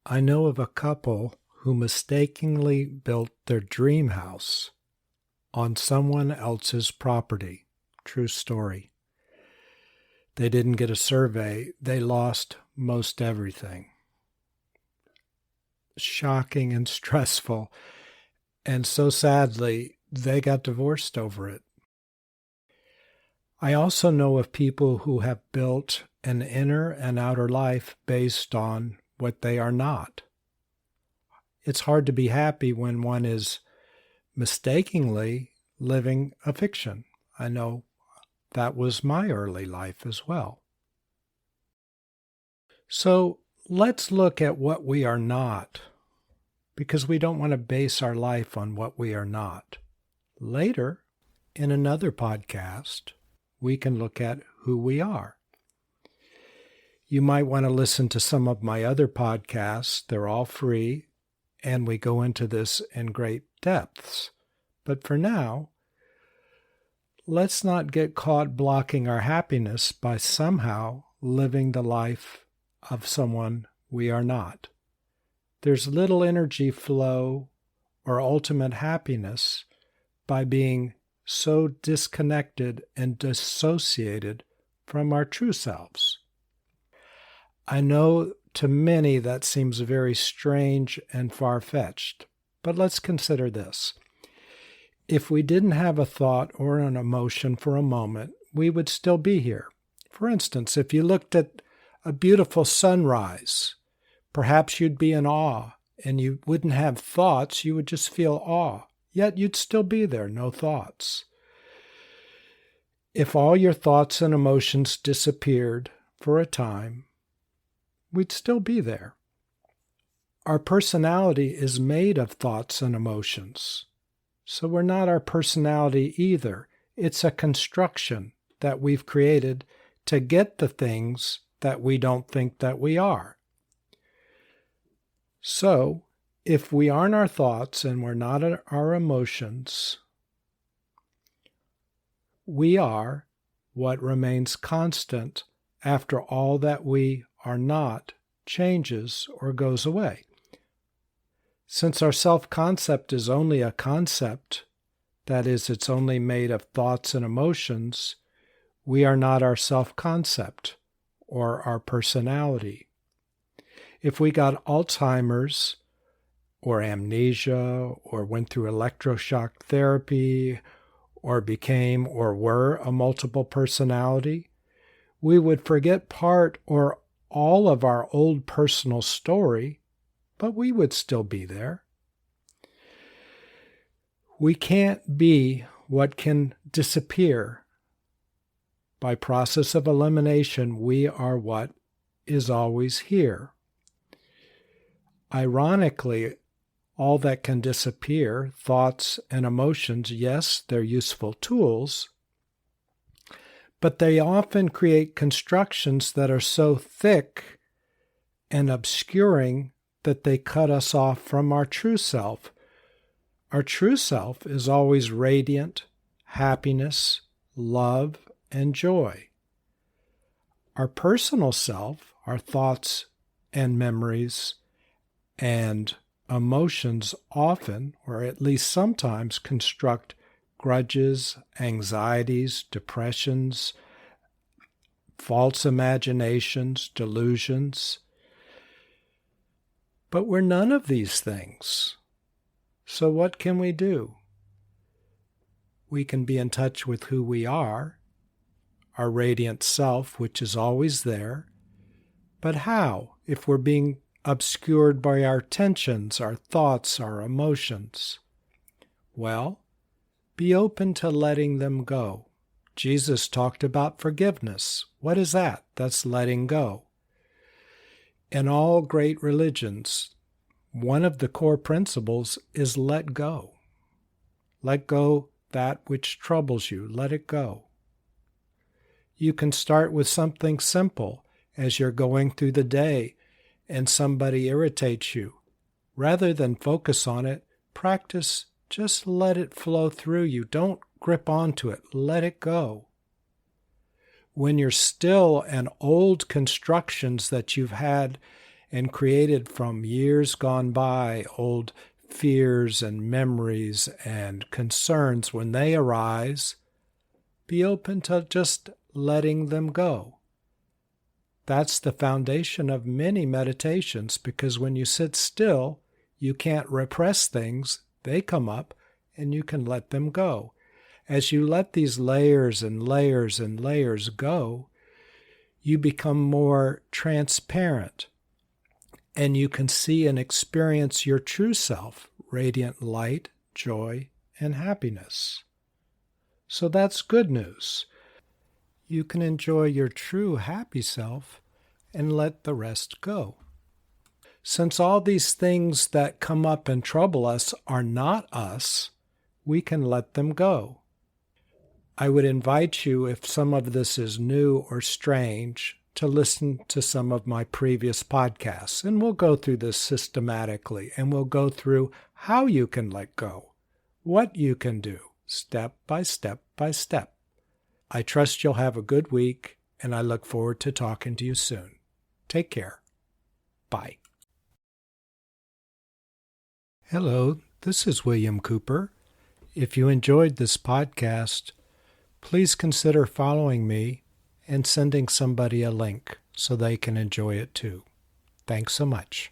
I know of a couple who mistakenly built their dream house on someone else's property. True story. They didn't get a survey. They lost most everything. Shocking and stressful. And so sadly, they got divorced over it. I also know of people who have built an inner and outer life based on what they are not. It's hard to be happy when one is mistakenly living a fiction. I know that was my early life as well. So let's look at what we are not, because we don't want to base our life on what we are not. Later, in another podcast, we can look at who we are. You might want to listen to some of my other podcasts. They're all free, and we go into this in great depths. But for now, let's not get caught blocking our happiness by somehow living the life of someone we are not. There's little energy flow or ultimate happiness by being so disconnected and dissociated from our true selves. I know to many that seems very strange and far-fetched, but let's consider this. If we didn't have a thought or an emotion for a moment, we would still be here. For instance, if you looked at a beautiful sunrise, perhaps you'd be in awe, and you wouldn't have thoughts, you would just feel awe. Yet you'd still be there, no thoughts. If all your thoughts and emotions disappeared for a time, we'd still be there. Our personality is made of thoughts and emotions. So we're not our personality either. It's a construction that we've created to get the things that we don't think that we are. So, if we aren't our thoughts and we're not our emotions, we are what remains constant after all that we are not changes or goes away. Since our self-concept is only a concept, that is, it's only made of thoughts and emotions, we are not our self-concept or our personality. If we got Alzheimer's or amnesia or went through electroshock therapy or became or were a multiple personality, we would forget part or all of our old personal story, but we would still be there. We can't be what can disappear. By process of elimination, we are what is always here. Ironically, all that can disappear, thoughts and emotions, yes, they're useful tools, but they often create constructions that are so thick and obscuring that they cut us off from our true self. Our true self is always radiant, happiness, love, and joy. Our personal self, our thoughts and memories and emotions often, or at least sometimes, construct grudges, anxieties, depressions, false imaginations, delusions. But we're none of these things. So what can we do? We can be in touch with who we are, our radiant self, which is always there. But how, if we're being obscured by our tensions, our thoughts, our emotions? Well, be open to letting them go. Jesus talked about forgiveness. What is that? That's letting go. In all great religions, one of the core principles is let go. Let go that which troubles you. Let it go. You can start with something simple as you're going through the day and somebody irritates you. Rather than focus on it, practice just let it flow through you. Don't grip onto it. Let it go. When you're still in old constructions that you've had and created from years gone by, old fears and memories and concerns, when they arise, be open to just letting them go. That's the foundation of many meditations, because when you sit still, you can't repress things. They come up and you can let them go. As you let these layers and layers and layers go, you become more transparent, and you can see and experience your true self, radiant light, joy, and happiness. So that's good news. You can enjoy your true happy self and let the rest go. Since all these things that come up and trouble us are not us, we can let them go. I would invite you, if some of this is new or strange, to listen to some of my previous podcasts, and we'll go through this systematically, and we'll go through how you can let go, what you can do, step by step by step. I trust you'll have a good week, and I look forward to talking to you soon. Take care. Bye. Hello, this is William Cooper. If you enjoyed this podcast, please consider following me and sending somebody a link so they can enjoy it too. Thanks so much.